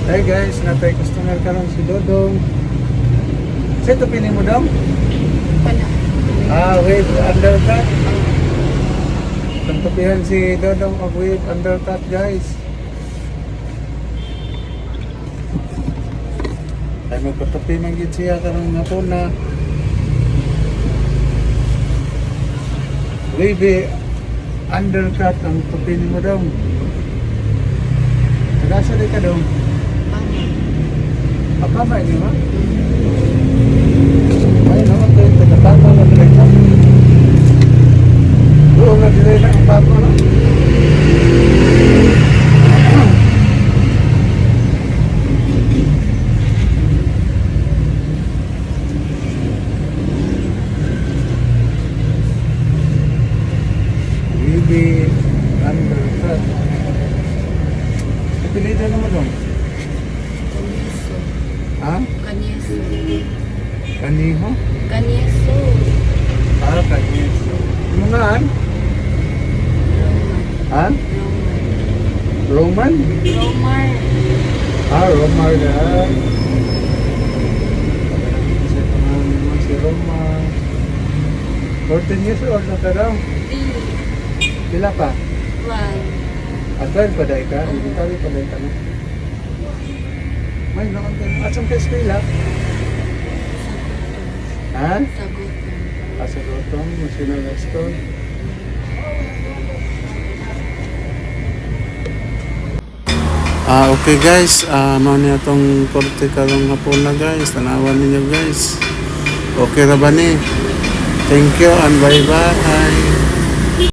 Hey guys, natay customer karon si Dodong. Sa ito pili mo dong? Wala. With undercut. Tantupihan si Dodong of with undercut guys. Ay magpatupi man gid siya karon nga po na. With undercut ang tupi mo dong. Nagasa di ka dong? Apa ba ini mah? Ay naman tayo tagatama na diretso. Doon na diretso ang papa na. Bibi undercut. Pilihan naman dong. Ha? Kanyeso. Kaniho? Kanyeso. Kanyeso. Mangaan? Ha? Roman. Roman? Romar. Romar na. Kasi pangalan mo si Romar. 14 years old na ka daw. Pila pa? One. 12 pa dahi ka? Hindi tayo pa dahi ka na. May naman tayo. At saan ka eskwela? Ha? Sagutan. Sa Rotong, National School. Okay guys, mao niya itong korte karong hapon na guys. Tanawan ninyo guys. Okay ra ba ni? Thank you and bye bye.